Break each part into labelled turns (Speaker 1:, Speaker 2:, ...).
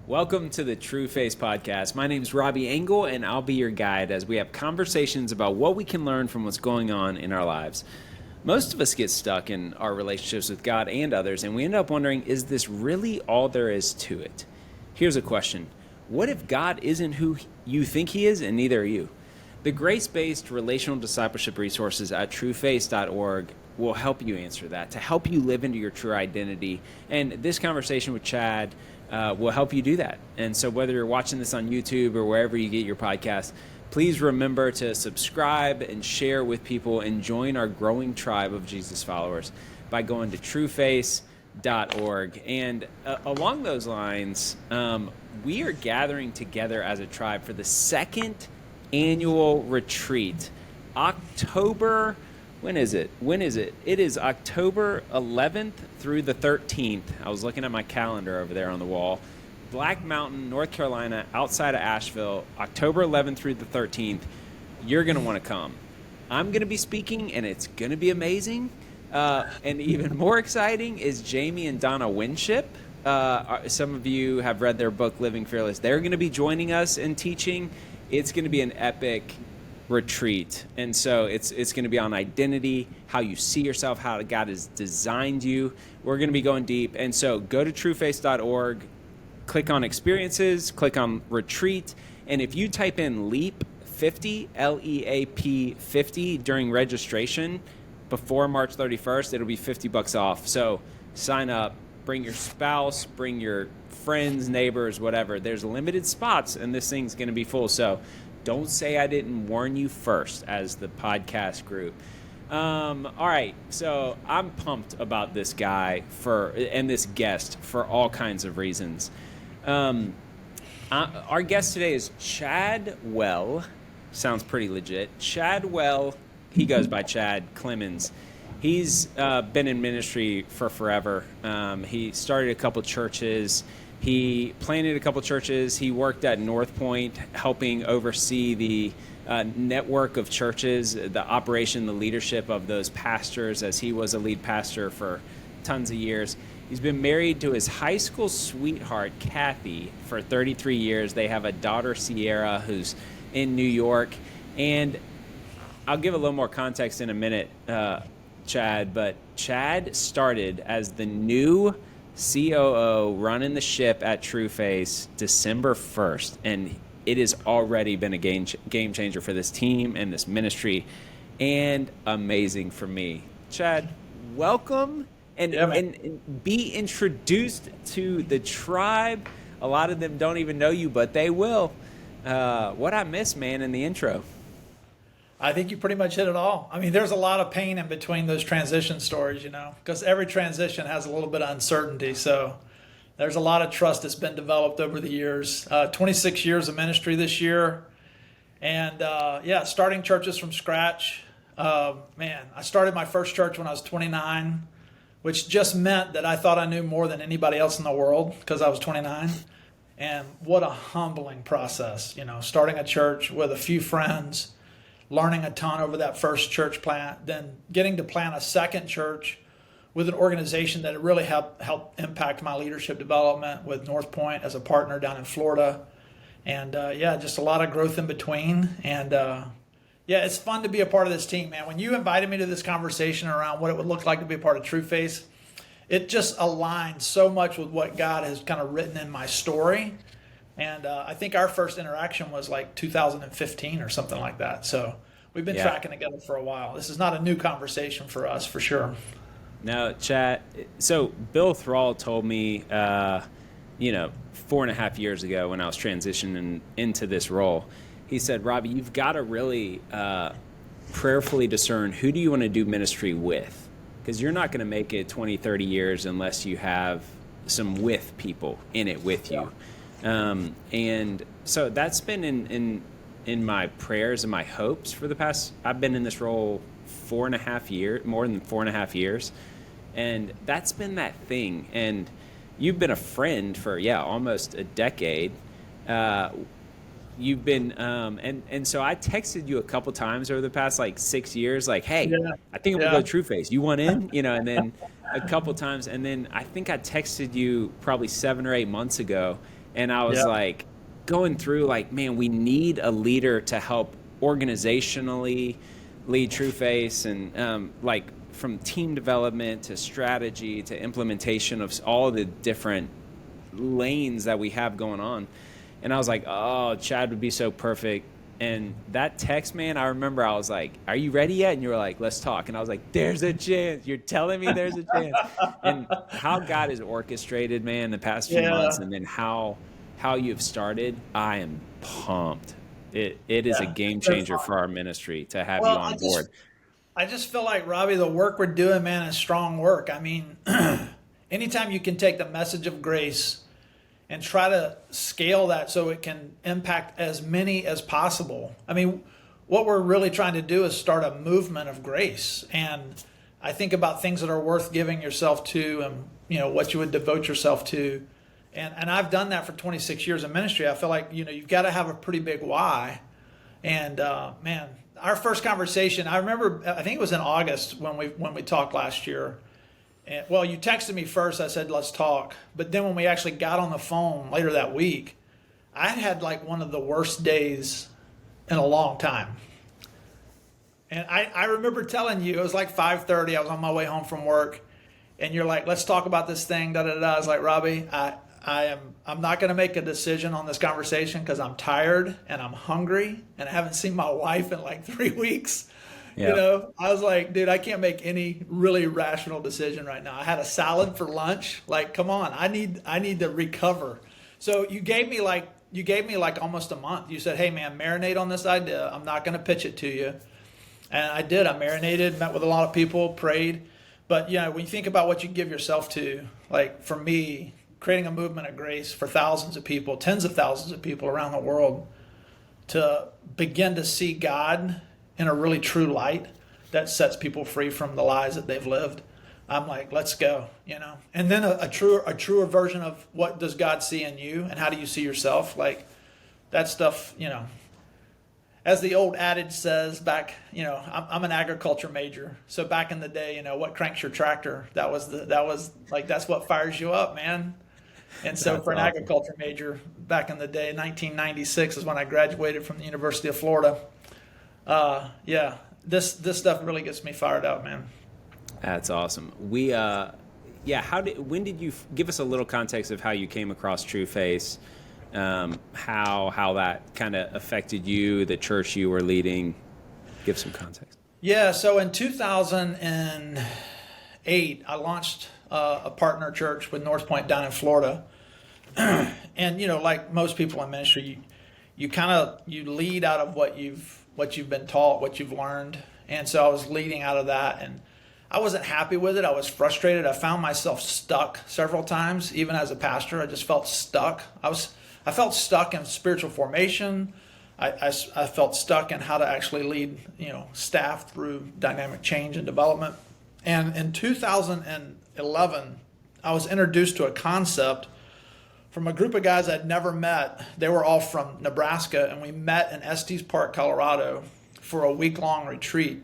Speaker 1: Welcome to the Trueface podcast. My name is Robby and I'll be your guide as we have conversations about what we can learn from what's going on in our lives. Most of us get stuck in our relationships with God and others, and we end up wondering, is this really all there is to it? Here's a question. What if God isn't who you think he is, and neither are you? The grace-based relational discipleship resources at trueface.org will help you answer that, to help you live into your true identity. And this conversation with Chad will help you do that. And so whether you're watching this on YouTube or wherever you get your podcast, please remember to subscribe and share with people and join our growing tribe of Jesus followers by going to trueface.org. And along those lines, we are gathering together as a tribe for the second annual retreat. October, when is it? It is October 11th through the 13th. I was looking at my calendar over there on the wall. Black Mountain, North Carolina, outside of Asheville, October 11th through the 13th. You're going to want to come. I'm going to be speaking, and it's going to be amazing. And even more exciting is Jamie and Donna Winship. Some of you have read their book, Living Fearless. They're going to be joining us and teaching. It's going to be an epic retreat. And so it's going to be on identity, how you see yourself, how God has designed you. We're going to be going deep. And so go to trueface.org, click on experiences, click on retreat. And if you type in LEAP 50, LEAP 50 during registration before March 31st, it'll be $50 off. So sign up, bring your spouse, bring your friends, neighbors, whatever. There's limited spots and this thing's going to be full. So don't say I didn't warn you first as the podcast group. All right, so I'm pumped about this guy and this guest for all kinds of reasons. Our guest today is Chadwell. Sounds pretty legit. Chadwell, he goes by Chad Clemons. He's been in ministry for forever. He started a couple churches. He planted a couple churches. He worked at North Point, helping oversee the network of churches, the operation, the leadership of those pastors, as he was a lead pastor for tons of years. He's been married to his high school sweetheart, Kathy, for 33 years. They have a daughter, Sierra, who's in New York. And I'll give a little more context in a minute, Chad, but Chad started as the new COO running the ship at Trueface December 1st, and it has already been a game changer for this team and this ministry, and amazing for me. Chad, welcome, and be introduced to the tribe. A lot of them don't even know you, but they will. What I missed, man, in the intro.
Speaker 2: I think you pretty much hit it all. I mean, there's a lot of pain in between those transition stories, because every transition has a little bit of uncertainty. So there's a lot of trust that's been developed over the years. 26 years of ministry this year. And starting churches from scratch. I started my first church when I was 29, which just meant that I thought I knew more than anybody else in the world because I was 29. And what a humbling process, starting a church with a few friends, learning a ton over that first church plant, then getting to plant a second church with an organization that really helped impact my leadership development with North Point as a partner down in Florida. And just a lot of growth in between. And it's fun to be a part of this team, man. When you invited me to this conversation around what it would look like to be a part of Trueface, it just aligned so much with what God has kind of written in my story. And I think our first interaction was like 2015 or something like that. So we've been tracking together for a while. This is not a new conversation for us, for sure.
Speaker 1: No, Chad. So Bill Thrall told me, 4.5 years ago when I was transitioning into this role, he said, Robby, you've got to really prayerfully discern who do you want to do ministry with? Because you're not going to make it 20, 30 years unless you have some with people in it with you. And so that's been in my prayers and my hopes for the past, I've been in this role more than 4.5 years. And that's been that thing. And you've been a friend for, almost a decade. You've been, and so I texted you a couple times over the past 6 years, hey, I think I'm gonna go Trueface. You want in? And then a couple times, and then I think I texted you probably 7 or 8 months ago, And I was
Speaker 2: Yeah.
Speaker 1: like going through like, man, we need a leader to help organizationally lead Trueface, and like from team development to strategy to implementation of all the different lanes that we have going on. And I was like, oh, Chad would be so perfect. And that text, man, I remember I was like, are you ready yet? And you were like, let's talk. And I was like, there's a chance. You're telling me there's a chance. And how God has orchestrated, man, the past few months,
Speaker 2: Yeah.
Speaker 1: and then how you've started, I am pumped. It is a
Speaker 2: Yeah.
Speaker 1: game
Speaker 2: It's so
Speaker 1: changer
Speaker 2: fun.
Speaker 1: for our ministry to have you
Speaker 2: Well,
Speaker 1: on board.
Speaker 2: I just feel like, Robby, the work we're doing, man, is strong work. I mean, anytime you can take the message of grace and try to scale that so it can impact as many as possible. I mean, what we're really trying to do is start a movement of grace. And I think about things that are worth giving yourself to, and what you would devote yourself to. And I've done that for 26 years in ministry. I feel like, you've got to have a pretty big why. And man, our first conversation, I remember, I think it was in August when we talked last year. And, well, you texted me first. I said, let's talk. But then when we actually got on the phone later that week, I had like one of the worst days in a long time. And I remember telling you, it was like 5:30. I was on my way home from work. And you're like, let's talk about this thing, da da da. I was like, Robby, I'm not going to make a decision on this conversation because I'm tired and I'm hungry and I haven't seen my wife in like 3 weeks.
Speaker 1: Yeah.
Speaker 2: I was like, dude, I can't make any really rational decision right now. I had a salad for lunch. Like, come on, I need to recover. So you gave me like almost a month. You said, hey man, marinate on this idea. I'm not going to pitch it to you. And I did. I marinated, met with a lot of people, prayed. But when you think about what you give yourself to, like for me, creating a movement of grace for thousands of people, tens of thousands of people around the world, to begin to see God in a really true light that sets people free from the lies that they've lived. I'm like, let's go, And then a truer version of what does God see in you and how do you see yourself? Like that stuff, as the old adage says back, I'm an agriculture major. So back in the day, what cranks your tractor? That was like, that's what fires you up, man. And so
Speaker 1: That's
Speaker 2: for an
Speaker 1: awesome.
Speaker 2: agriculture major back in the day, 1996 is when I graduated from the University of Florida. Yeah, this stuff really gets me fired up, man.
Speaker 1: That's awesome. When did you give us a little context of how you came across Trueface, how that kind of affected you, the church you were leading? Give some context.
Speaker 2: Yeah, so in 2008, I launched a partner church with North Point down in Florida. And like most people in ministry, you lead out of what you've been taught, what you've learned. And so I was leading out of that, and I wasn't happy with it. I was frustrated. I found myself stuck several times, even as a pastor. I just felt stuck. I felt stuck in spiritual formation. I felt stuck in how to actually lead, staff through dynamic change and development. And in 2011, I was introduced to a concept from a group of guys I'd never met. They were all from Nebraska, and we met in Estes Park, Colorado for a week-long retreat.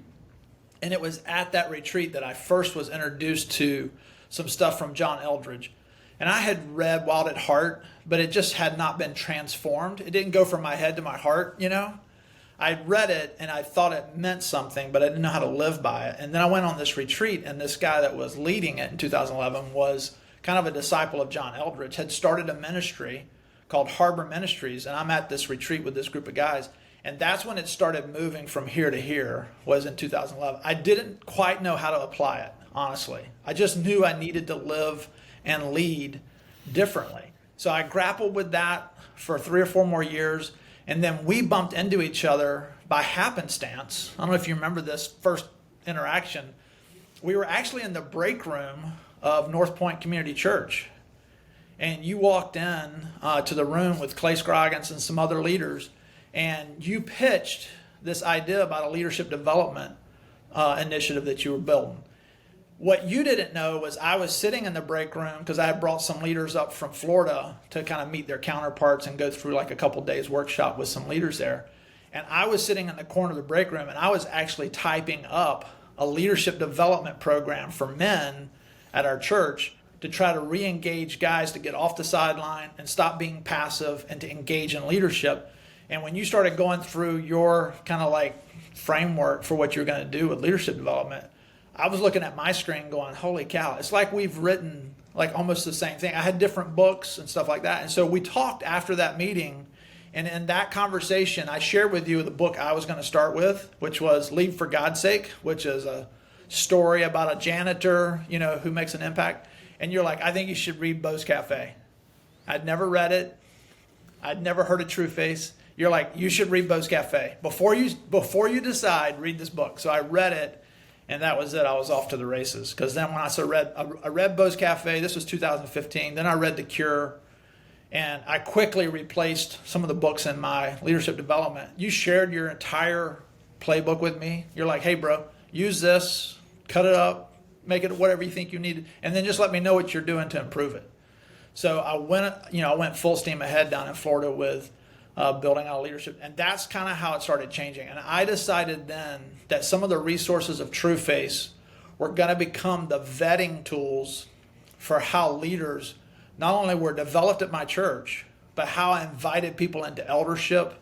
Speaker 2: And it was at that retreat that I first was introduced to some stuff from John Eldredge. And I had read Wild at Heart, but it just had not been transformed. It didn't go from my head to my heart, I read it and I thought it meant something, but I didn't know how to live by it. And then I went on this retreat, and this guy that was leading it in 2011 was kind of a disciple of John Eldredge, had started a ministry called Harbor Ministries. And I'm at this retreat with this group of guys. And that's when it started moving from here to here, was in 2011. I didn't quite know how to apply it, honestly. I just knew I needed to live and lead differently. So I grappled with that for 3 or 4 more years. And then we bumped into each other by happenstance. I don't know if you remember this first interaction. We were actually in the break room of North Point Community Church. And you walked in to the room with Clay Scroggins and some other leaders, and you pitched this idea about a leadership development initiative that you were building. What you didn't know was I was sitting in the break room because I had brought some leaders up from Florida to kind of meet their counterparts and go through like a couple days workshop with some leaders there. And I was sitting in the corner of the break room, and I was actually typing up a leadership development program for men at our church to try to re-engage guys to get off the sideline and stop being passive and to engage in leadership. And when you started going through your kind of like framework for what you're going to do with leadership development, I was looking at my screen going, holy cow, it's like we've written like almost the same thing. I had different books and stuff like that. And so we talked after that meeting, and in that conversation, I shared with you the book I was going to start with, which was Lead for God's Sake, which is a story about a janitor, you know, who makes an impact. And you're like, I think you should read Bo's Cafe. I'd never read it. I'd never heard of Trueface. You're like, you should read Bo's Cafe. Before you decide, read this book. So I read it. And that was it. I was off to the races. Because then when I read Bo's Cafe, this was 2015. Then I read The Cure. And I quickly replaced some of the books in my leadership development. You shared your entire playbook with me. You're like, hey, bro, use this, cut it up, make it whatever you think you need. And then just let me know what you're doing to improve it. So I went full steam ahead down in Florida with building out leadership. And that's kind of how it started changing. And I decided then that some of the resources of Trueface were going to become the vetting tools for how leaders not only were developed at my church, but how I invited people into eldership,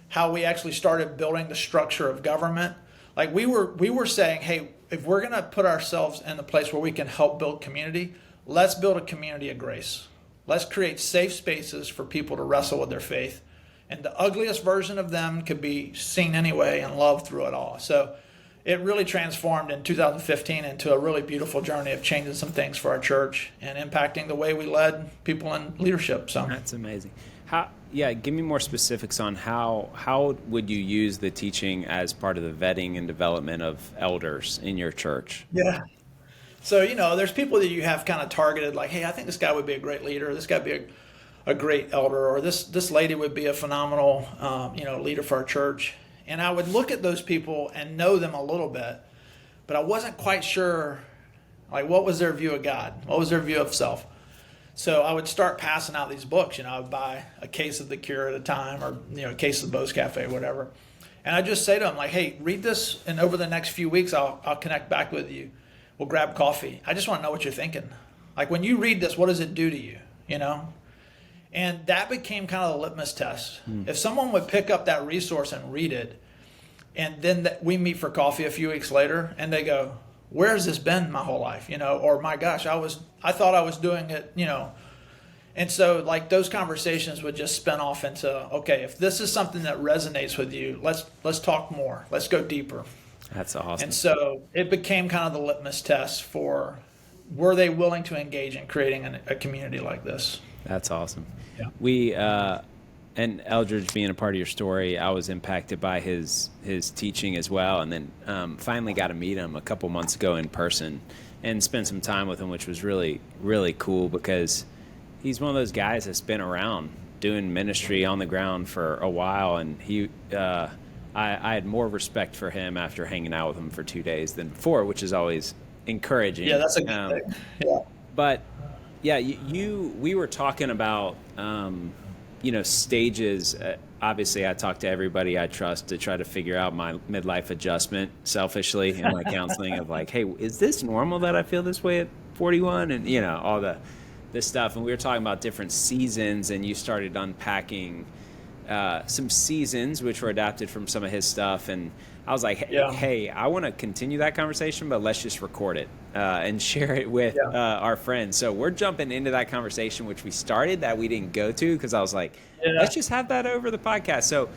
Speaker 2: how we actually started building the structure of government. Like we were saying, hey, if we're going to put ourselves in the place where we can help build community, let's build a community of grace. Let's create safe spaces for people to wrestle with their faith. And the ugliest version of them could be seen anyway and loved through it all. So it really transformed in 2015 into a really beautiful journey of changing some things for our church and impacting the way we led people in leadership. So
Speaker 1: that's amazing. Give me more specifics on how would you use the teaching as part of the vetting and development of elders in your church?
Speaker 2: Yeah. So, there's people that you have kind of targeted, like, hey, I think this guy would be a great leader. This guy would be a great elder, or this lady would be a phenomenal, leader for our church. And I would look at those people and know them a little bit, but I wasn't quite sure, like, what was their view of God? What was their view of self? So I would start passing out these books. I would buy a case of The Cure at a time, or, a case of Bo's Cafe, whatever. And I'd just say to them, like, hey, read this, and over the next few weeks, I'll connect back with you. We'll grab coffee. I just want to know what you're thinking. Like, when you read this, what does it do to you, And that became kind of the litmus test. If someone would pick up that resource and read it, and then we meet for coffee a few weeks later, and they go, where has this been my whole life? Or my gosh, I thought I was doing it, And so like those conversations would just spin off into, okay, if this is something that resonates with you, let's talk more. Let's go deeper.
Speaker 1: That's awesome.
Speaker 2: And so it became kind of the litmus test for, were they willing to engage in creating a community like this?
Speaker 1: That's awesome.
Speaker 2: Yeah.
Speaker 1: We and Eldridge being a part of your story, I was impacted by his teaching as well, and then finally got to meet him a couple months ago in person and spend some time with him, which was really, really cool because he's one of those guys that's been around doing ministry on the ground for a while, and I had more respect for him after hanging out with him for 2 days than before, which is always encouraging.
Speaker 2: Yeah, that's a good thing. Yeah.
Speaker 1: But yeah, we were talking about stages. Obviously, I talk to everybody I trust to try to figure out my midlife adjustment selfishly in my counseling of like, hey, is this normal that I feel this way at 41? And all this stuff. And we were talking about different seasons, and you started unpacking some seasons which were adapted from some of his stuff, and I was like, hey, I want to continue that conversation, but let's just record it and share it with our friends. So we're jumping into that conversation, which we started that we didn't go to because I was like, let's just have that over the podcast. So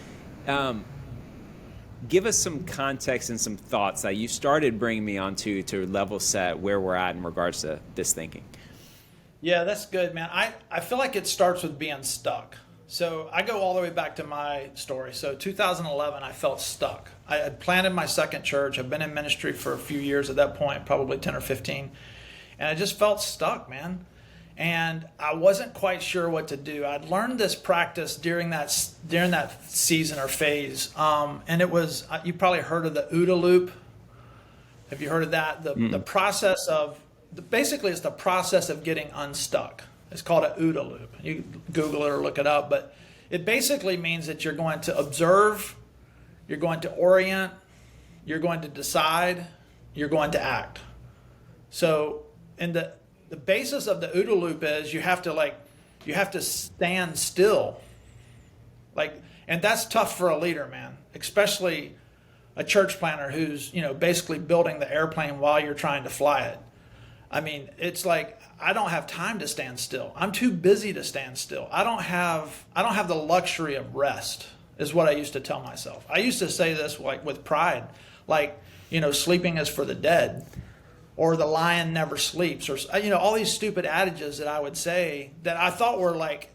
Speaker 1: give us some context and some thoughts that you started bringing me onto to level set where we're at in regards to this thinking.
Speaker 2: Yeah, that's good, man. I feel like it starts with being stuck. So I go all the way back to my story. So 2011, I felt stuck. I had planted my second church. I've been in ministry for a few years at that point, probably 10 or 15. And I just felt stuck, man. And I wasn't quite sure what to do. I'd learned this practice during that season or phase. And it was, you probably heard of the UDA Loop. Have you heard of that? The process of, basically it's the process of getting unstuck. It's called an UDA Loop. You Google it or look it up, but it basically means that you're going to observe, you're going to orient, you're going to decide, you're going to act. So in the the basis of the OODA loop is you have to stand still. And that's tough for a leader, man, especially a church planter who's, basically building the airplane while you're trying to fly it. I mean, it's like, I don't have time to stand still. I'm too busy to stand still. I don't have the luxury of rest, is what I used to tell myself. I used to say this like with pride, sleeping is for the dead, or the lion never sleeps, or, all these stupid adages that I would say that I thought were like,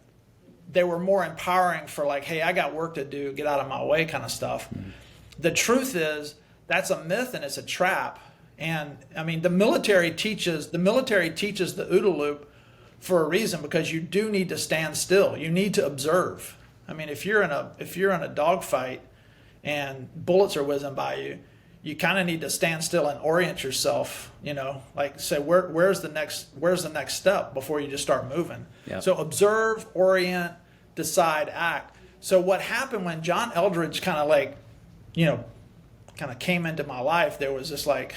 Speaker 2: they were more empowering for like, hey, I got work to do, get out of my way kind of stuff. Mm-hmm. The truth is that's a myth and it's a trap. And I mean, the military teaches the OODA loop for a reason, because you do need to stand still. You need to observe. I mean, if you're in a dogfight and bullets are whizzing by you, you kind of need to stand still and orient yourself, like say, where's the next step before you just start moving. Yep. So observe, orient, decide, act. So what happened when John Eldredge kind of came into my life, there was just like,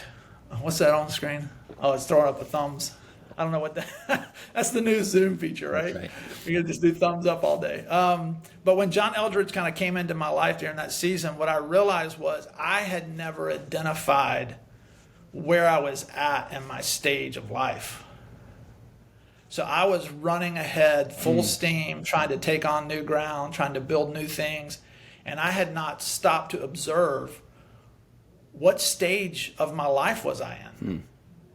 Speaker 2: what's that on the screen? Oh, it's throwing up the thumbs. I don't know what that's the new Zoom feature, right? That's right. You're gonna just do thumbs up all day. But when John Eldredge kind of came into my life during that season, what I realized was I had never identified where I was at in my stage of life. So I was running ahead, full steam, trying to take on new ground, trying to build new things. And I had not stopped to observe what stage of my life was I in.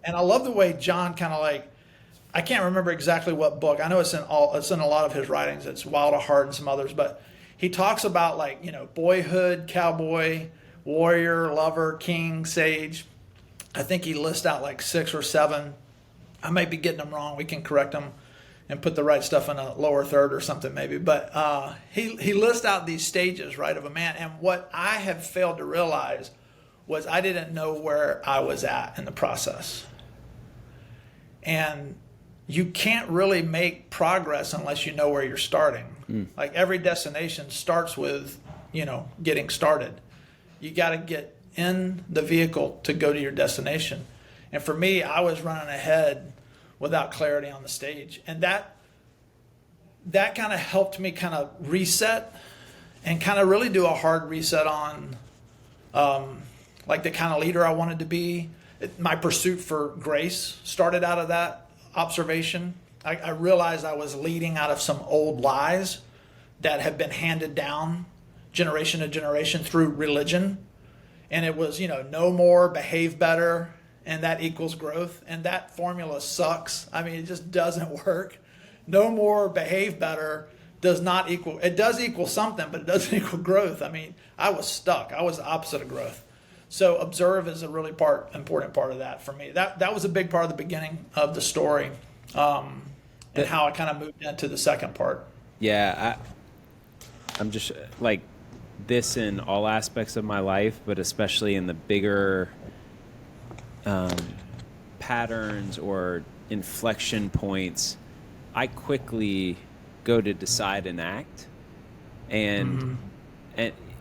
Speaker 2: And I love the way John kind of I can't remember exactly what book. I know it's in a lot of his writings. It's Wild at Heart and some others, but he talks about boyhood, cowboy, warrior, lover, king, sage. I think he lists out 6 or 7. I might be getting them wrong. We can correct them and put the right stuff in a lower third or something maybe. But he lists out these stages, right, of a man. And what I have failed to realize was I didn't know where I was at in the process. And you can't really make progress unless you know where you're starting. Like every destination starts with, getting started. You got to get in the vehicle to go to your destination. And for me, I was running ahead without clarity on the stage. And that kind of helped me kind of reset and kind of really do a hard reset on the kind of leader I wanted to be. My pursuit for grace started out of that observation. I realized I was leading out of some old lies that had been handed down generation to generation through religion. And it was, no more, behave better, and that equals growth. And that formula sucks. I mean, it just doesn't work. No more, behave better does not equal, it does equal something, but it doesn't equal growth. I mean, I was stuck. I was the opposite of growth. So observe is a really important part of that for me. That was a big part of the beginning of the story, and how I kind of moved into the second part.
Speaker 1: Yeah, I'm just like this in all aspects of my life, but especially in the bigger patterns or inflection points. I quickly go to decide and act, and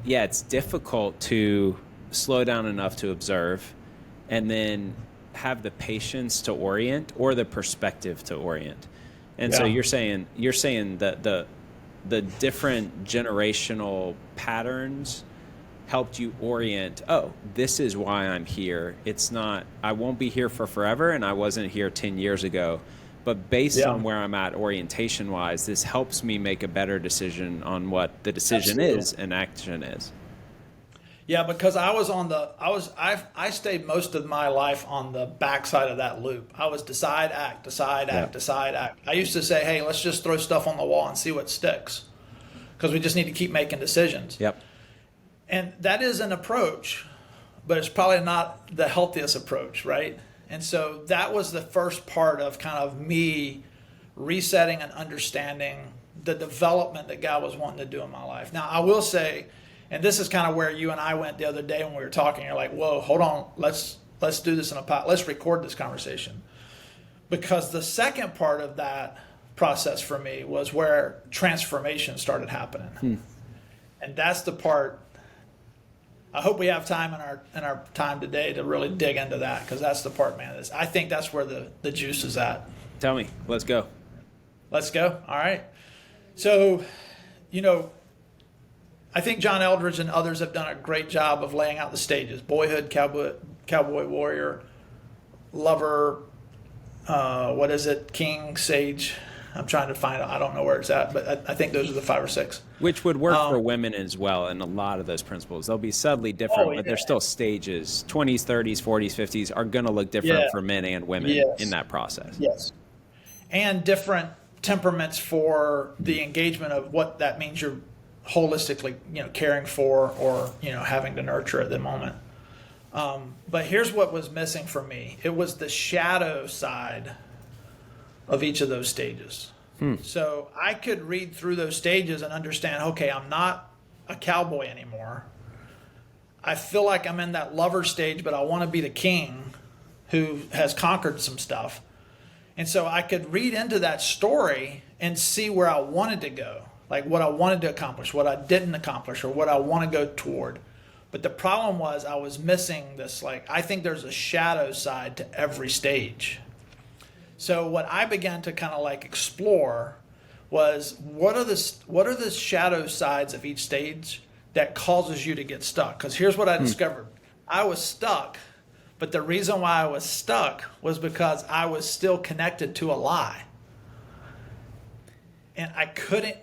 Speaker 1: yeah, it's difficult to slow down enough to observe and then have the patience to orient or the perspective to orient. And so you're saying that the different generational patterns helped you orient, this is why I'm here. It's not, I won't be here for forever, and I wasn't here 10 years ago. But based on where I'm at orientation wise, this helps me make a better decision on what the decision is and action is.
Speaker 2: Yeah, because I stayed most of my life on the backside of that loop. I was decide, act, decide, act, decide, act. I used to say, hey, let's just throw stuff on the wall and see what sticks, because we just need to keep making decisions.
Speaker 1: Yep.
Speaker 2: And that is an approach, but it's probably not the healthiest approach, right? And so that was the first part of kind of me resetting and understanding the development that God was wanting to do in my life. Now, I will say, and this is kind of where you and I went the other day when we were talking. You're like, whoa, hold on. Let's do this let's record this conversation. Because the second part of that process for me was where transformation started happening. And that's the part, I hope we have time in our time today to really dig into that, because that's the part, man. I think that's where the juice is at.
Speaker 1: Tell me. Let's go.
Speaker 2: Let's go. All right. So, I think John Eldridge and others have done a great job of laying out the stages: boyhood, cowboy warrior, lover, what is it? King, sage. I'm trying to find it. I don't know where it's at, but I think those are the 5 or 6.
Speaker 1: Which would work for women as well, and a lot of those principles. They'll be subtly different, but they're still stages. 20s, 30s, 40s, 50s are going to look different for men and women in that process.
Speaker 2: Yes. And different temperaments for the engagement of what that means you're holistically, caring for or, having to nurture at the moment. But here's what was missing for me. It was the shadow side of each of those stages. So I could read through those stages and understand, okay, I'm not a cowboy anymore. I feel like I'm in that lover stage, but I want to be the king who has conquered some stuff. And so I could read into that story and see where I wanted to go, like what I wanted to accomplish, what I didn't accomplish, or what I want to go toward. But the problem was I was missing this, I think there's a shadow side to every stage. So what I began to kind of explore was what are the shadow sides of each stage that causes you to get stuck? Because here's what I discovered. I was stuck, but the reason why I was stuck was because I was still connected to a lie. And I couldn't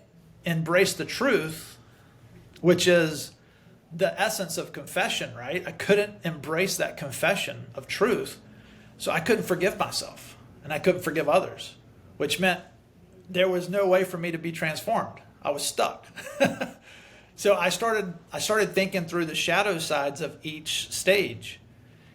Speaker 2: embrace the truth, which is the essence of confession, right? I couldn't embrace that confession of truth. So I couldn't forgive myself. And I couldn't forgive others, which meant there was no way for me to be transformed. I was stuck. So I started thinking through the shadow sides of each stage,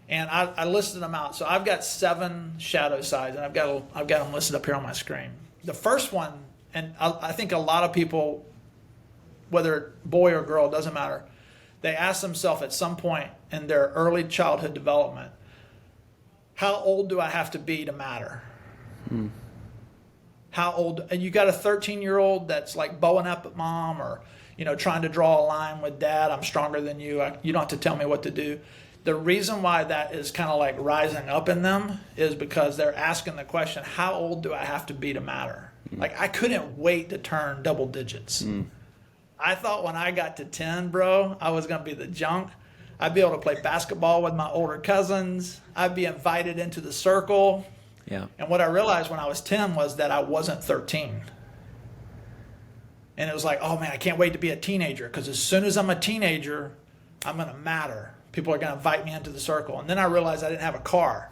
Speaker 2: and I listed them out. So I've got 7 shadow sides, and I've got them listed up here on my screen. The first one, and I think a lot of people, whether boy or girl, doesn't matter, they ask themselves at some point in their early childhood development, how old do I have to be to matter? How old? And you got a 13-year-old that's bowing up at mom, or trying to draw a line with dad. I'm stronger than you. You don't have to tell me what to do. The reason why that is kind of rising up in them is because they're asking the question, how old do I have to be to matter? I couldn't wait to turn double digits. I thought when I got to 10, bro, I was going to be the junk. I'd be able to play basketball with my older cousins. I'd be invited into the circle.
Speaker 1: Yeah.
Speaker 2: And what I realized when I was 10 was that I wasn't 13. And it was oh man, I can't wait to be a teenager, because as soon as I'm a teenager, I'm going to matter. People are going to invite me into the circle. And then I realized I didn't have a car,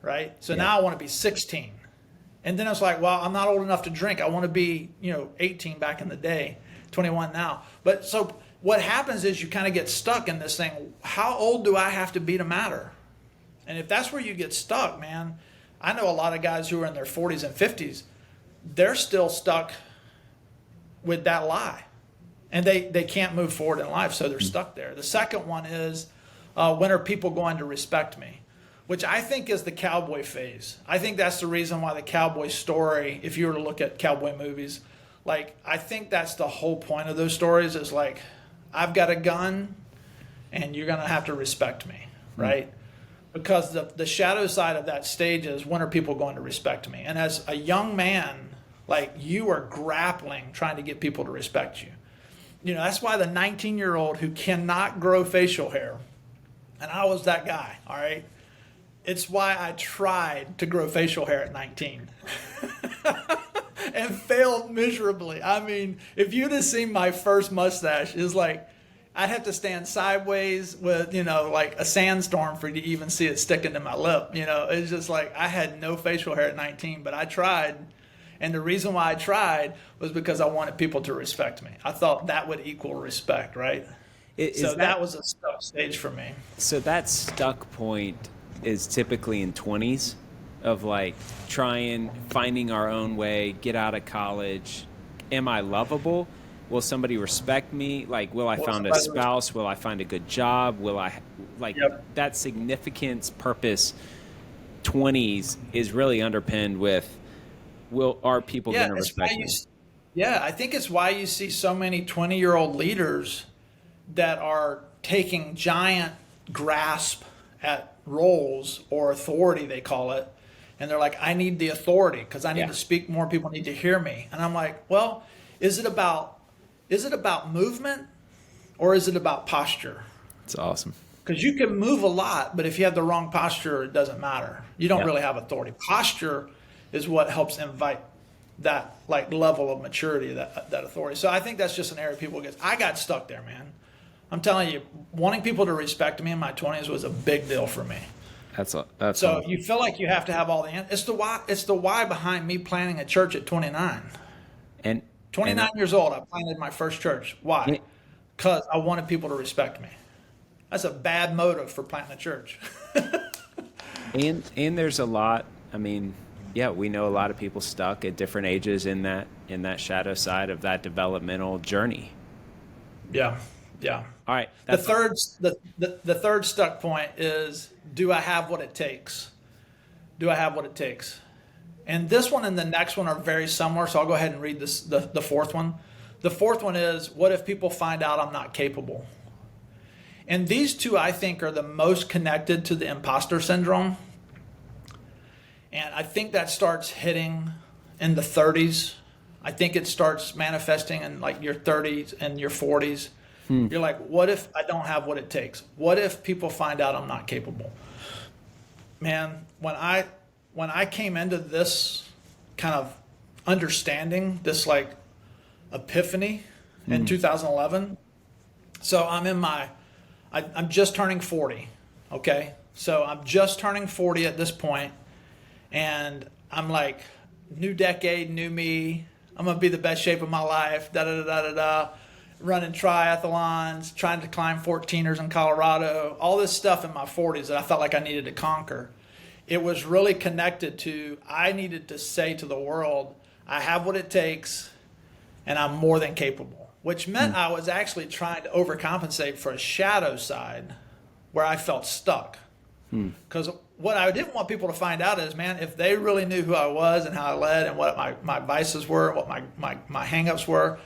Speaker 2: right? So now I want to be 16. And then it's well, I'm not old enough to drink. I want to be, 18 back in the day, 21 now. But so what happens is you kind of get stuck in this thing. How old do I have to be to matter? And if that's where you get stuck, man, I know a lot of guys who are in their 40s and 50s, they're still stuck with that lie. And they can't move forward in life, so they're stuck there. The second one is, when are people going to respect me? Which I think is the cowboy phase. I think that's the reason why the cowboy story, if you were to look at cowboy movies, I think that's the whole point of those stories is I've got a gun and you're going to have to respect me, right? Because the shadow side of that stage is, when are people going to respect me? And as a young man, you are grappling trying to get people to respect you. That's why the 19-year-old who cannot grow facial hair, and I was that guy, all right? It's why I tried to grow facial hair at 19 and failed miserably. I mean, if you'd have seen my first mustache, it's I'd have to stand sideways with, a sandstorm for you to even see it sticking to my lip. It's just I had no facial hair at 19, but I tried. And the reason why I tried was because I wanted people to respect me. I thought that would equal respect, right? So that was a stuck stage for me.
Speaker 1: So that stuck point is typically in 20s of finding our own way, get out of college. Am I lovable? Will somebody respect me? Will I find a spouse? Will I find a good job? Will I that significance, purpose? 20s is really underpinned with, are people going to respect me?
Speaker 2: Yeah, I think it's why you see so many 20-year-old leaders that are taking giant grasp at roles or authority, they call it, And they're like, I need the authority because I need
Speaker 1: Yeah.
Speaker 2: to speak more. People need to hear me. And I'm like, well, is it about movement or is it about posture?
Speaker 1: It's awesome.
Speaker 2: Because you can move a lot, but if you have the wrong posture, it doesn't matter. You don't
Speaker 1: Yep.
Speaker 2: really have authority. Posture is what helps invite that like level of maturity, that authority. So I think that's just an area people get. I got stuck there, man. I'm telling you, wanting people to respect me in my 20s was a big deal for me.
Speaker 1: That's
Speaker 2: So
Speaker 1: awesome.
Speaker 2: you feel like you have to have all the answers. It's the why behind me planning a church at 29.
Speaker 1: And
Speaker 2: 29 years old, I planted my first church. Why? Because I wanted people to respect me. That's a bad motive for planting a church.
Speaker 1: and there's a lot. I mean, yeah, we know a lot of people stuck at different ages in that shadow side of that developmental journey.
Speaker 2: Yeah.
Speaker 1: All right.
Speaker 2: The third stuck point is, do I have what it takes? Do I have what it takes? And this one and the next one are very similar, so I'll go ahead and read this. The fourth one. The fourth one is, what if people find out I'm not capable? And these two, I think, are the most connected to the imposter syndrome. And I think that starts hitting in the 30s. I think it starts manifesting in like your 30s and your 40s. You're like, what if I don't have what it takes? What if people find out I'm not capable? Man, when I came into this kind of understanding, this like epiphany in 2011. So I'm just turning 40. Okay. So I'm just turning 40 at this point, and I'm like, new decade, new me. I'm going to be the best shape of my life. Da da da da da da. Running triathlons, trying to climb 14ers in Colorado, all this stuff in my 40s that I felt like I needed to conquer. It was really connected to, I needed to say to the world, I have what it takes and I'm more than capable, which meant I was actually trying to overcompensate for a shadow side where I felt stuck. Because what I didn't want people to find out is, man, if they really knew who I was and how I led and what my vices were, what my hang-ups were,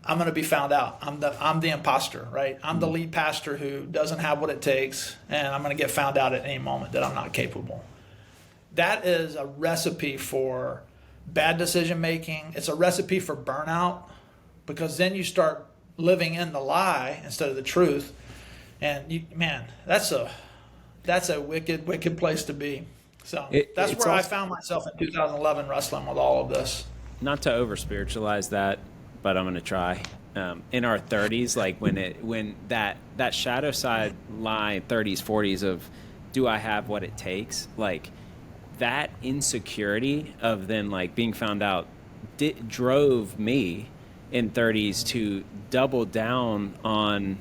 Speaker 2: I'm going to be found out. I'm the imposter, right? I'm the lead pastor who doesn't have what it takes, and I'm going to get found out at any moment that I'm not capable. That is a recipe for bad decision making. It's a recipe for burnout, because then you start living in the lie instead of the truth. And that's a wicked place to be. So that's where I found myself in 2011 wrestling with all of this.
Speaker 1: Not to over spiritualize that, but I'm going to try. In our 30s, like when that shadow side line, 30s, 40s of, do I have what it takes? Like that insecurity of then like being found out drove me in 30s to double down on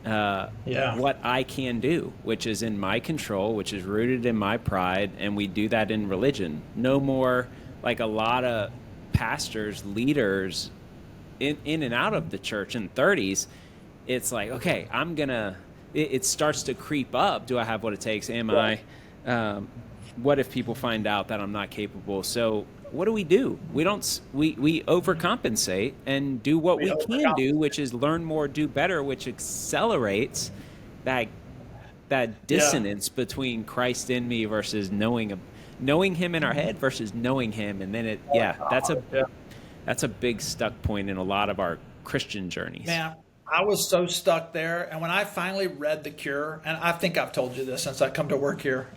Speaker 1: what I can do, which is in my control, which is rooted in my pride. And we do that in religion. No more like a lot of pastors, leaders, in and out of the church in 30s, it's like, okay, it starts to creep up. Do I have what it takes? Am I? What if people find out that I'm not capable? So what do? We overcompensate and do what we can do, which is learn more, do better, which accelerates that dissonance between Christ in me versus knowing him in our head versus knowing him. And then that's a big stuck point in a lot of our Christian journeys.
Speaker 2: Man, I was so stuck there. And when I finally read The Cure, and I think I've told you this since I come to work here,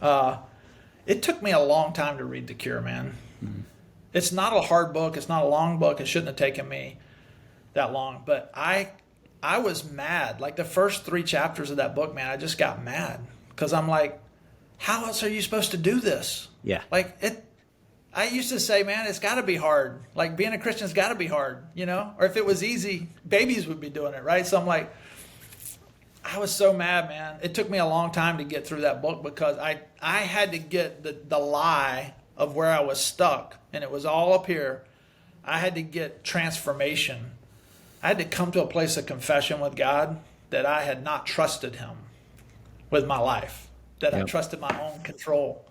Speaker 2: it took me a long time to read The Cure, man. Mm-hmm. It's not a hard book. It's not a long book. It shouldn't have taken me that long. But I was mad. Like the first 3 chapters of that book, man, I just got mad. Because I'm like, how else are you supposed to do this?
Speaker 1: Yeah.
Speaker 2: Like I used to say, man, it's got to be hard. Like being a Christian's got to be hard, you know? Or if it was easy, babies would be doing it, right? So I'm like, I was so mad, man. It took me a long time to get through that book because I had to get the lie of where I was stuck, and it was all up here. I had to get transformation. I had to come to a place of confession with God that I had not trusted him with my life, that I trusted my own control.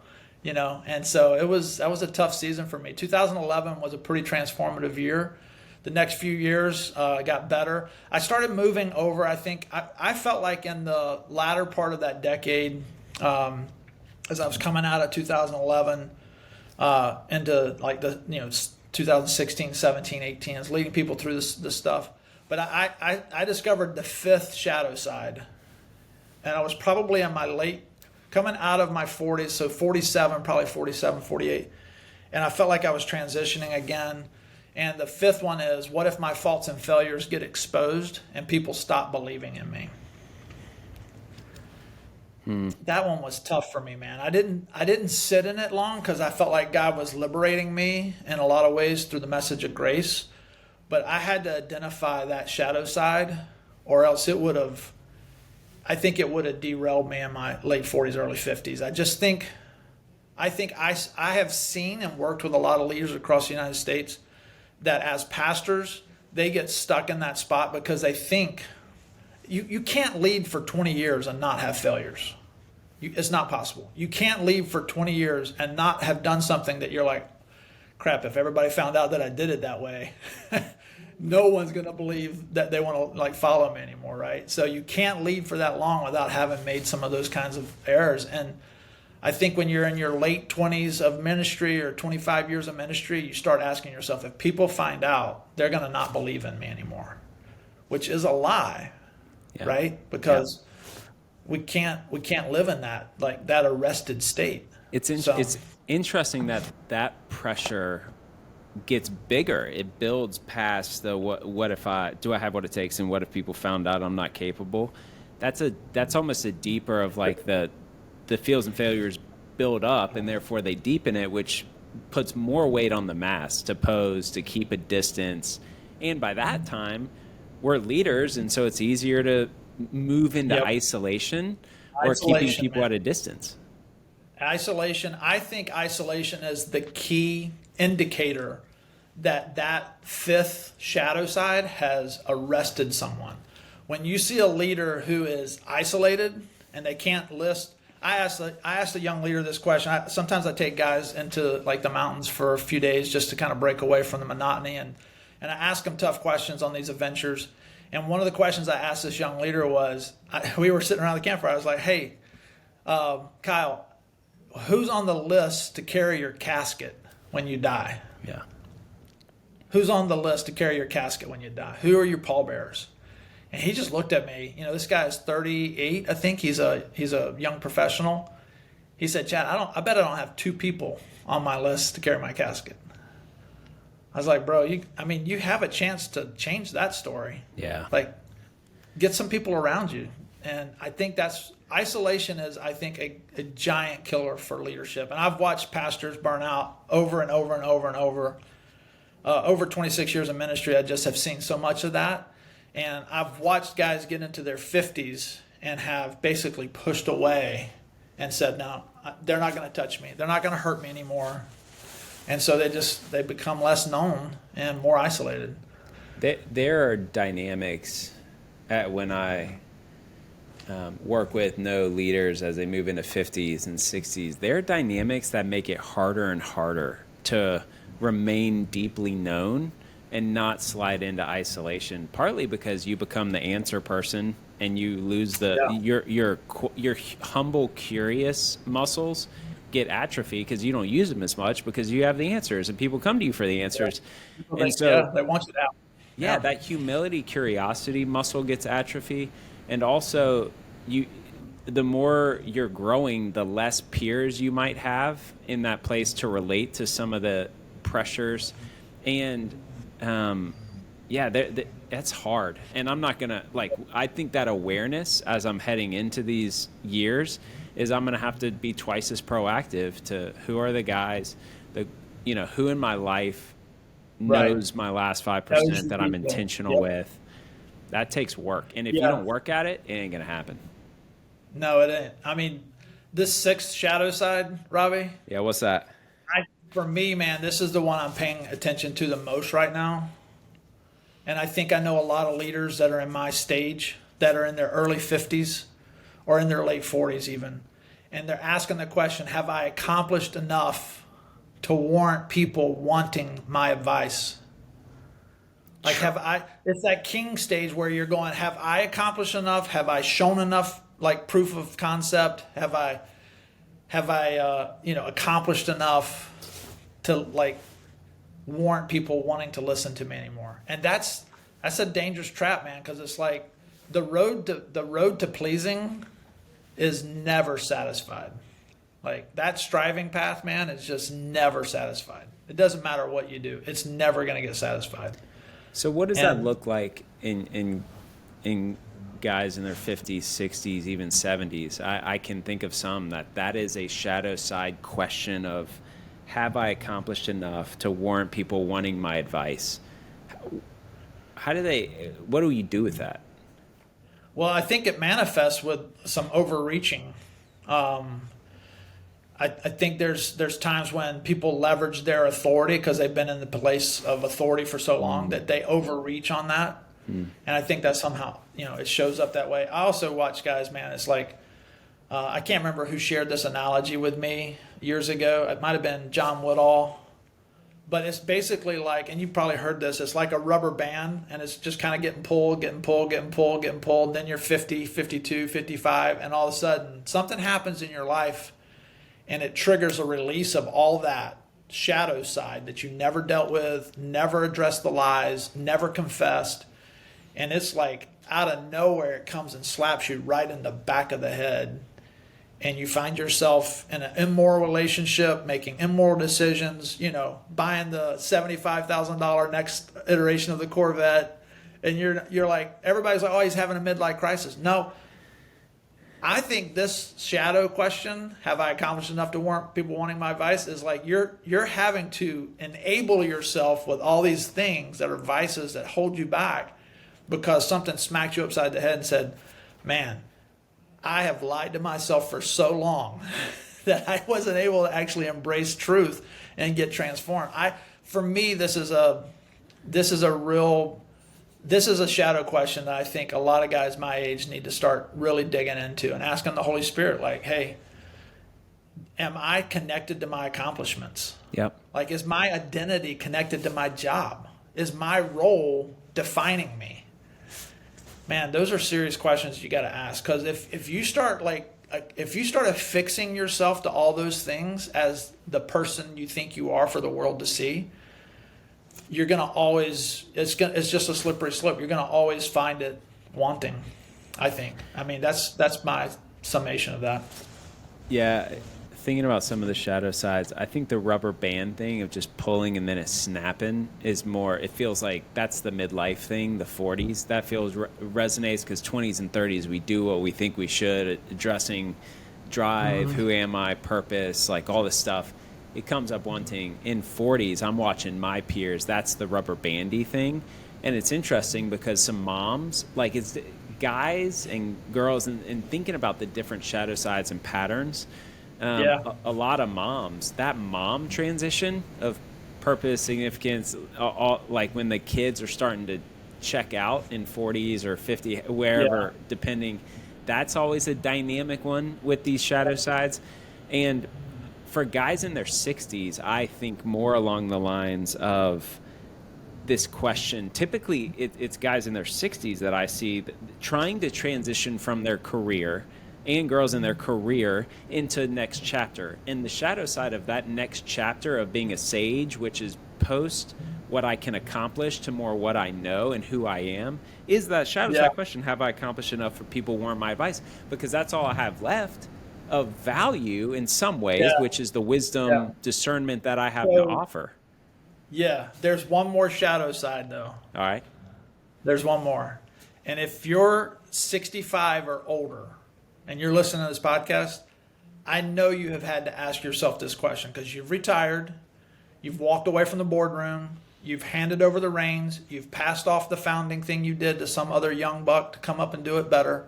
Speaker 2: You know, and so that was a tough season for me. 2011 was a pretty transformative year. The next few years got better. I started moving over. I think I felt like in the latter part of that decade, as I was coming out of 2011, into like the 2016, 17, 18. I was leading people through this stuff. But I discovered the fifth shadow side, and I was probably in my coming out of my 40s, so 47, probably 47, 48, and I felt like I was transitioning again. And the fifth one is, what if my faults and failures get exposed and people stop believing in me? That one was tough for me, man. I didn't sit in it long because I felt like God was liberating me in a lot of ways through the message of grace. But I had to identify that shadow side, or else I think it would have derailed me in my late 40s, early 50s. I have seen and worked with a lot of leaders across the United States that as pastors, they get stuck in that spot because they think you can't lead for 20 years and not have failures. It's not possible. You can't lead for 20 years and not have done something that you're like, crap, if everybody found out that I did it that way, no one's going to believe that they want to like follow me anymore, right? So you can't lead for that long without having made some of those kinds of errors. And I think when you're in your late 20s of ministry or 25 years of ministry, you start asking yourself, if people find out, they're going to not believe in me anymore, which is a lie, right? Because we can't live in that arrested state.
Speaker 1: It's interesting that pressure gets bigger. It builds past the what if I have what it takes, and what if people found out I'm not capable. That's almost a deeper of like the feels and failures build up, and therefore they deepen it, which puts more weight on the mass to pose, to keep a distance. And by that time, we're leaders, and so it's easier to move into isolation or keeping people at a distance.
Speaker 2: Isolation. I think isolation is the key indicator that fifth shadow side has arrested someone. When you see a leader who is isolated and they can't list, I asked a young leader this question. Sometimes I take guys into like the mountains for a few days just to kind of break away from the monotony, and I ask them tough questions on these adventures. And one of the questions I asked this young leader was, we were sitting around the campfire. I was like, hey, Kyle, who's on the list to carry your casket when you die?
Speaker 1: Yeah.
Speaker 2: Who's on the list to carry your casket when you die? Who are your pallbearers? And he just looked at me. This guy is 38. I think he's a young professional. He said, Chad, I bet I don't have two people on my list to carry my casket. I was like, bro, you have a chance to change that story.
Speaker 1: Yeah.
Speaker 2: Like, get some people around you. And I think isolation is, I think, a giant killer for leadership. And I've watched pastors burn out over and over and over and over. Over 26 years of ministry, I just have seen so much of that. And I've watched guys get into their 50s and have basically pushed away and said, no, they're not going to touch me. They're not going to hurt me anymore. And so they become less known and more isolated.
Speaker 1: There are dynamics when I work with leaders as they move into 50s and 60s. There are dynamics that make it harder and harder to remain deeply known and not slide into isolation, partly because you become the answer person and you lose your humble, curious muscles get atrophy because you don't use them as much because you have the answers and people come to you for the answers.
Speaker 2: Yeah. And so they want you out.
Speaker 1: Yeah, that humility, curiosity muscle gets atrophy. And also the more you're growing, the less peers you might have in that place to relate to some of the pressures. And that's hard. And I'm not going to, I think that awareness as I'm heading into these years is I'm going to have to be twice as proactive to who are the guys, who in my life knows my last 5% that I'm intentional with. That takes work. And if you don't work at it, it ain't going to happen.
Speaker 2: No, it ain't. I mean, this sixth shadow side, Robby.
Speaker 1: Yeah, what's that?
Speaker 2: For me, man, this is the one I'm paying attention to the most right now. And I think I know a lot of leaders that are in my stage that are in their early 50s or in their late 40s even. And they're asking the question, have I accomplished enough to warrant people wanting my advice? It's that king stage where you're going, have I accomplished enough? Have I shown enough, proof of concept? Have I accomplished enough to like warrant people wanting to listen to me anymore. And that's a dangerous trap, man, because it's like the road to pleasing is never satisfied. Like that striving path, man, is just never satisfied. It doesn't matter what you do. It's never going to get satisfied.
Speaker 1: So what does that look like in guys in their 50s, 60s, even 70s? I can think of some that is a shadow side question of, have I accomplished enough to warrant people wanting my advice? What do you do with that?
Speaker 2: Well, I think it manifests with some overreaching. I think there's times when people leverage their authority because they've been in the place of authority for so long that they overreach on that. And I think that somehow, it shows up that way. I also watch guys, man, it's like, I can't remember who shared this analogy with me years ago. It might have been John Woodall. But it's basically like, and you've probably heard this, it's like a rubber band, and it's just kind of getting pulled. Then you're 50, 52, 55, and all of a sudden something happens in your life, and it triggers a release of all that shadow side that you never dealt with, never addressed the lies, never confessed. And it's like out of nowhere, it comes and slaps you right in the back of the head. And you find yourself in an immoral relationship, making immoral decisions, buying the $75,000 next iteration of the Corvette. And you're like, everybody's like, oh, he's having a midlife crisis. No, I think this shadow question, have I accomplished enough to warrant people wanting my advice, is like you're having to enable yourself with all these things that are vices that hold you back because something smacked you upside the head and said, man, I have lied to myself for so long that I wasn't able to actually embrace truth and get transformed. For me, this is a shadow question that I think a lot of guys my age need to start really digging into and asking the Holy Spirit, like, hey, am I connected to my accomplishments?
Speaker 1: Yep.
Speaker 2: Like, is my identity connected to my job? Is my role defining me? Man, those are serious questions you got to ask, because if you start affixing yourself to all those things as the person you think you are for the world to see, you're gonna always it's just a slippery slope. You're gonna always find it wanting, I think. I mean, that's my summation of that.
Speaker 1: Yeah. Thinking about some of the shadow sides, I think the rubber band thing of just pulling and then it snapping is more, it feels like that's the midlife thing, the 40s. That feels resonates because 20s and 30s, we do what we think we should, addressing drive, who am I, purpose, like all this stuff. It comes up wanting. In 40s, I'm watching my peers, that's the rubber bandy thing. And it's interesting because some moms, like it's guys and girls, and thinking about the different shadow sides and patterns, a lot of moms, that mom transition of purpose, significance, like when the kids are starting to check out in 40s or 50, wherever, depending, that's always a dynamic one with these shadow sides. And for guys in their 60s, I think more along the lines of this question. Typically, it's guys in their 60s that I see trying to transition from their career, and girls in their career, into next chapter. And the shadow side of that next chapter of being a sage, which is post what I can accomplish to more what I know and who I am, is that shadow side question, have I accomplished enough for people who want my advice? Because that's all I have left of value in some ways, which is the wisdom, discernment that I have to offer.
Speaker 2: Yeah, there's one more shadow side, though.
Speaker 1: All right.
Speaker 2: There's one more. And if you're 65 or older, and you're listening to this podcast, I know you have had to ask yourself this question because you've retired, you've walked away from the boardroom, you've handed over the reins, you've passed off the founding thing you did to some other young buck to come up and do it better,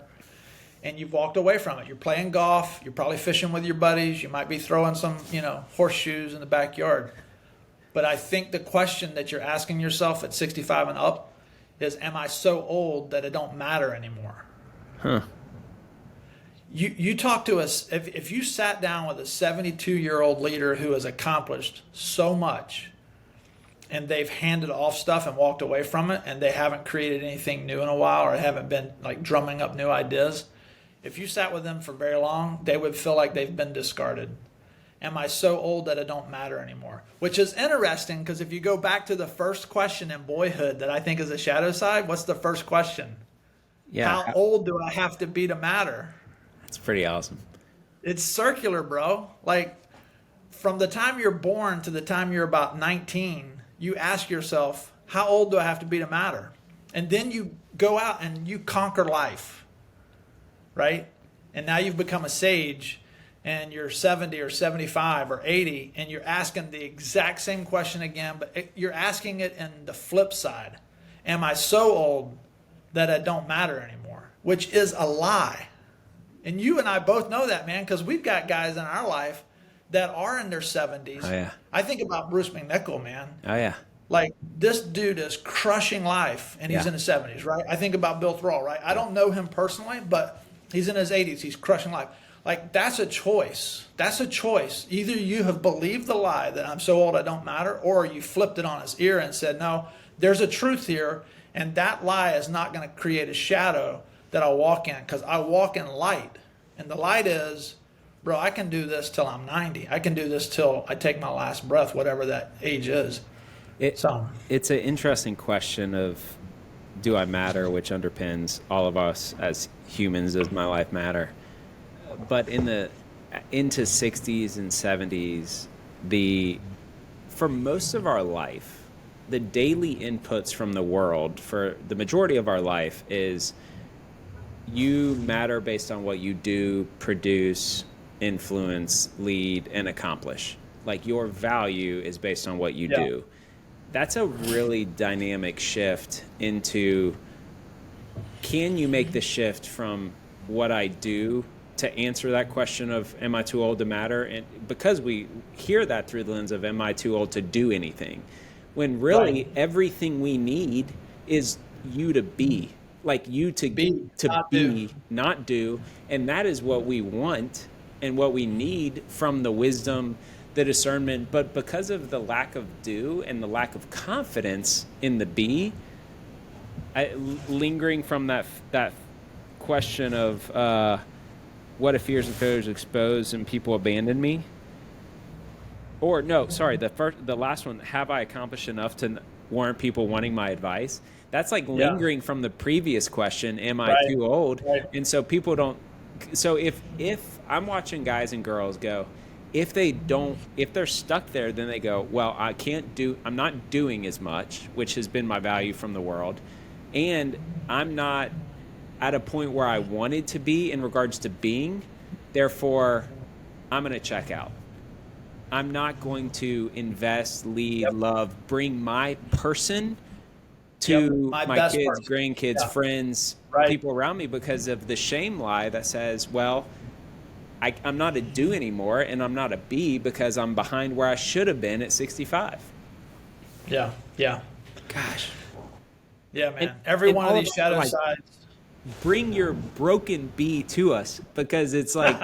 Speaker 2: and you've walked away from it. You're playing golf, you're probably fishing with your buddies, you might be throwing some, horseshoes in the backyard. But I think the question that you're asking yourself at 65 and up is, am I so old that it don't matter anymore?
Speaker 1: Huh.
Speaker 2: You talk to us, if you sat down with a 72-year-old leader who has accomplished so much and they've handed off stuff and walked away from it and they haven't created anything new in a while or haven't been like drumming up new ideas, if you sat with them for very long, they would feel like they've been discarded. am I so old that it don't matter anymore? Which is interesting because if you go back to the first question in boyhood that I think is a shadow side, what's the first question?
Speaker 1: Yeah.
Speaker 2: How old do I have to be to matter?
Speaker 1: That's pretty awesome.
Speaker 2: It's circular, bro. Like from the time you're born to the time you're about 19, you ask yourself, how old do I have to be to matter? And then you go out and you conquer life, right? And now you've become a sage and you're 70 or 75 or 80 and you're asking the exact same question again, but you're asking it in the flip side. Am I so old that it don't matter anymore? Which is a lie. And you and I both know that, man, because we've got guys in our life that are in their 70s.
Speaker 1: Oh, yeah.
Speaker 2: I think about Bruce McNichol, man.
Speaker 1: Oh, yeah.
Speaker 2: Like, this dude is crushing life, and he's in his 70s, right? I think about Bill Thrall, right? I don't know him personally, but he's in his 80s. He's crushing life. Like, that's a choice. That's a choice. Either you have believed the lie that I'm so old I don't matter, or you flipped it on its ear and said, no, there's a truth here, and that lie is not going to create a shadow that I walk in, because I walk in light. And the light is, bro, I can do this till I'm 90. I can do this till I take my last breath, whatever that age is.
Speaker 1: It's an interesting question of, do I matter, which underpins all of us as humans. Does my life matter? But into 60s and 70s, for most of our life, the daily inputs from the world for the majority of our life is you matter based on what you do, produce, influence, lead, and accomplish. Like, your value is based on what you do. That's a really dynamic shift into, can you make the shift from what I do to answer that question of, am I too old to matter? And because we hear that through the lens of, am I too old to do anything? When really everything we need is you to be. Like, you to be, not do. And that is what we want and what we need from the wisdom, the discernment. But because of the lack of do and the lack of confidence in the be, lingering from that question of what if fears and failures exposed and people abandon me? Or no, sorry, the last one, have I accomplished enough to warrant people wanting my advice? That's like lingering from the previous question, am I too old? Right. And so people don't. So if I'm watching guys and girls go, if they're stuck there, then they go, well, I'm not doing as much, which has been my value from the world. And I'm not at a point where I wanted to be in regards to being. Therefore, I'm going to check out. I'm not going to invest, lead, love, bring my person to my kids, grandkids, friends, people around me, because of the shame lie that says, well, I'm not a do anymore, and I'm not a be because I'm behind where I should have been at 65.
Speaker 2: Yeah.
Speaker 1: Gosh.
Speaker 2: Yeah, man. Every one of these shadow sides.
Speaker 1: Bring your broken be to us, because it's like,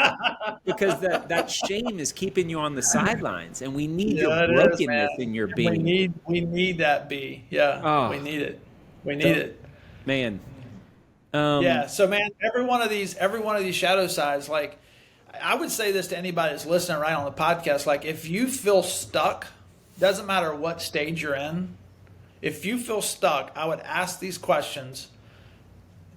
Speaker 1: because that shame is keeping you on the sidelines, and we need your brokenness in your being.
Speaker 2: We need that be. Yeah, we need it. We need it,
Speaker 1: man.
Speaker 2: So man, every one of these shadow sides, like, I would say this to anybody that's listening right on the podcast, like, if you feel stuck, doesn't matter what stage you're in, if you feel stuck, I would ask these questions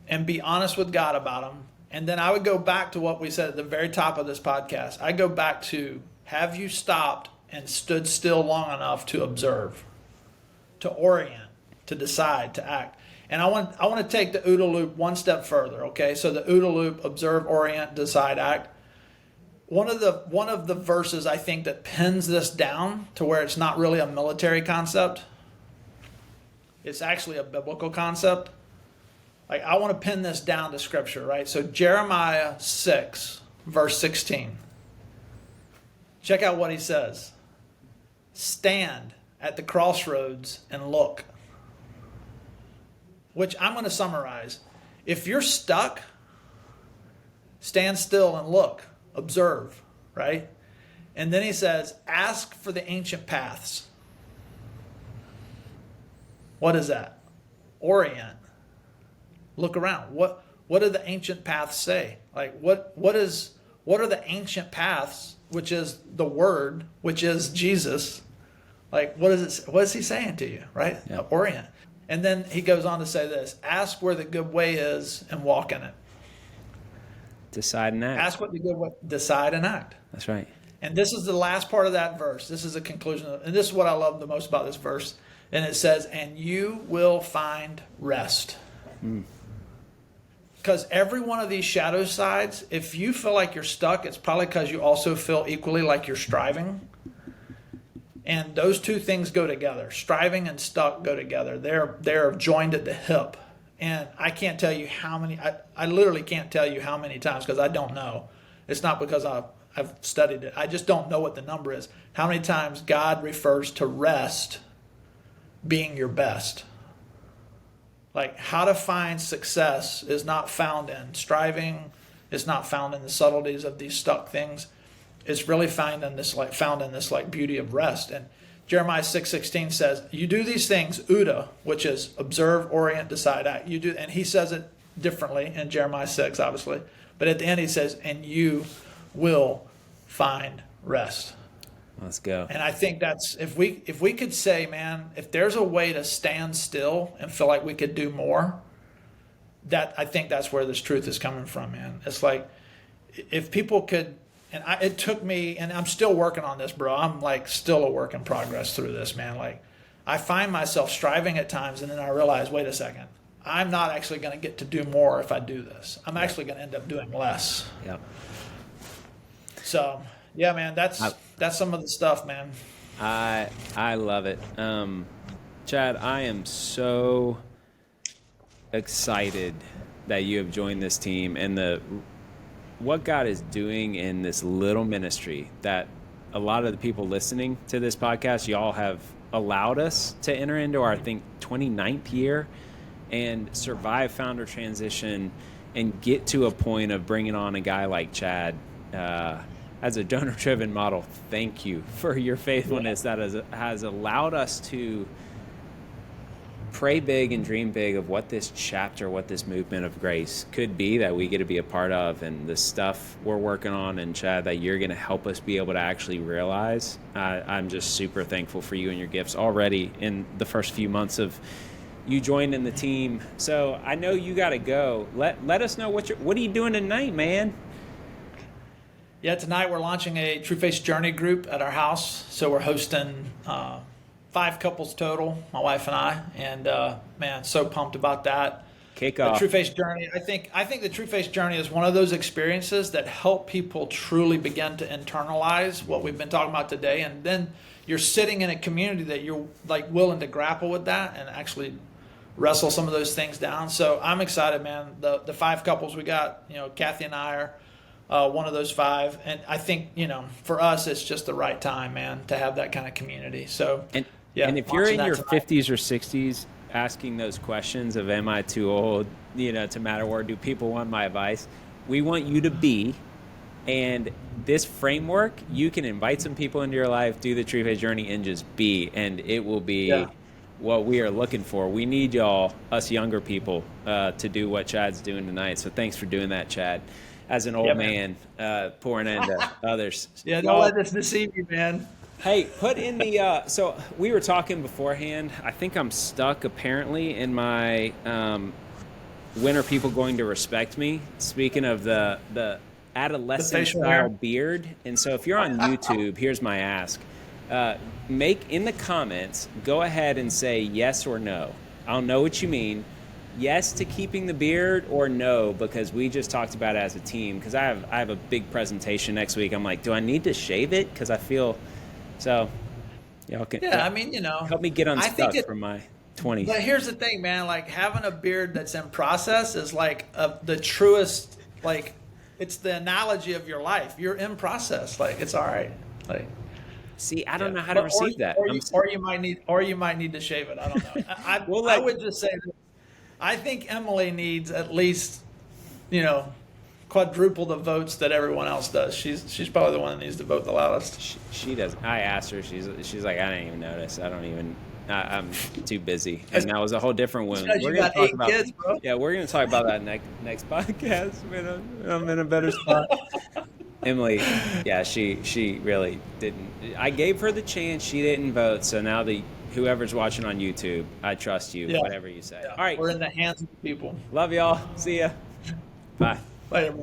Speaker 2: and be honest with God about them. And then I would go back to what we said at the very top of this podcast. I go back to, have you stopped and stood still long enough to observe, to orient, to decide, to act? And I want to take the UDA Loop one step further, okay? So the UDA Loop, observe, orient, decide, act. One of the verses I think that pins this down to where it's not really a military concept, it's actually a biblical concept. Like, I want to pin this down to scripture, right? So Jeremiah 6, verse 16. Check out what he says. Stand at the crossroads and look. Which I'm going to summarize. If you're stuck, stand still and look. Observe, right? And then he says, ask for the ancient paths. What is that? Orient. Look around. What do the ancient paths say? Like, what is what are the ancient paths, which is the word, which is Jesus? Like, what is he saying to you, right?
Speaker 1: Yeah.
Speaker 2: Orient. And then he goes on to say this, ask where the good way is and walk in it.
Speaker 1: Decide and act.
Speaker 2: Ask what the good way, decide and act.
Speaker 1: That's right.
Speaker 2: And this is the last part of that verse. This is a conclusion. And this is what I love the most about this verse. And it says, and you will find rest. Because every one of these shadow sides, if you feel like you're stuck, it's probably because you also feel equally like you're striving. And those two things go together. Striving and stuck go together. They're joined at the hip. And I can't tell you how many, I literally can't tell you how many times, because I don't know. It's not because I've studied it. I just don't know what the number is. How many times God refers to rest being your best. Like, how to find success is not found in striving. It's not found in the subtleties of these stuck things. It's really found in this beauty of rest. And Jeremiah 6:16 says, you do these things, UDA, which is observe, orient, decide, act. You do, and he says it differently in Jeremiah 6, obviously. But at the end he says, and you will find rest.
Speaker 1: Let's go.
Speaker 2: And I think that's, if we could say, man, if there's a way to stand still and feel like we could do more, that I think that's where this truth is coming from, man. It's like, if people could, and it took me, and I'm still working on this, bro. I'm like still a work in progress through this, man. Like, I find myself striving at times, and then I realize, wait a second, I'm not actually going to get to do more if I do this. I'm actually going to end up doing less.
Speaker 1: Yep.
Speaker 2: So, yeah, man, that's some of the stuff, man.
Speaker 1: I love it. Chad, I am so excited that you have joined this team and what God is doing in this little ministry that a lot of the people listening to this podcast, y'all have allowed us to enter into our, I think, 29th year and survive founder transition and get to a point of bringing on a guy like Chad as a donor-driven model. Thank you for your faithfulness that has allowed us to pray big and dream big of what this chapter, what this movement of grace could be that we get to be a part of, and the stuff we're working on, and Chad, that you're going to help us be able to actually realize. I'm just super thankful for you and your gifts already in the first few months of you joining the team. So I know you got to go. Let us know what are you doing tonight, man?
Speaker 2: Yeah, tonight we're launching a Trueface Journey group at our house. So we're hosting 5 couples total, my wife and I, and man, so pumped about that.
Speaker 1: Kick off.
Speaker 2: The Trueface Journey. I think the Trueface Journey is one of those experiences that help people truly begin to internalize what we've been talking about today, and then you're sitting in a community that you're like willing to grapple with that and actually wrestle some of those things down. So I'm excited, man. The 5 couples we got, Kathy and I are one of those 5, and I think for us it's just the right time, man, to have that kind of community. So
Speaker 1: and if you're in your 50s or 60s asking those questions of am I too old to matter, or do people want my advice, we want you to be. And this framework, you can invite some people into your life, do the Trueface Journey, and just be, and it will be what we are looking for. We need y'all, us younger people, to do what Chad's doing tonight. So thanks for doing that, Chad. As an old man pouring into others.
Speaker 2: Yeah, don't let this deceive you, man.
Speaker 1: Hey, put in the so we were talking beforehand. I think I'm stuck apparently in my when are people going to respect me? Speaking of the adolescent style beard. And so if you're on YouTube, here's my ask. Make in the comments, go ahead and say yes or no. I'll know what you mean. Yes to keeping the beard, or no because we just talked about it as a team, because I have a big presentation next week. I'm like, do I need to shave it? Because I feel so. Y'all can,
Speaker 2: I mean,
Speaker 1: help me get unstuck from my 20s.
Speaker 2: But here's the thing, man. Like, having a beard that's in process is like the truest. Like, it's the analogy of your life. You're in process. Like, it's all right. Like,
Speaker 1: see, I don't know how to receive that.
Speaker 2: Or you might need to shave it. I don't know. I would just say that I think Emily needs at least, quadruple the votes that everyone else does. She's probably the one that needs to vote the loudest.
Speaker 1: She does. I asked her. She's like, I didn't even notice. I'm too busy. And that was a whole different wound.
Speaker 2: We're going to talk about kids, bro.
Speaker 1: Yeah, we're going to talk about that next podcast. I'm in a better spot. Emily, yeah, she really didn't. I gave her the chance. She didn't vote. So now whoever's watching on YouTube, I trust you.
Speaker 2: Yeah,
Speaker 1: Whatever you say.
Speaker 2: yeah.
Speaker 1: All right.
Speaker 2: We're in the hands of the people.
Speaker 1: Love y'all. See ya. Bye.
Speaker 2: Later.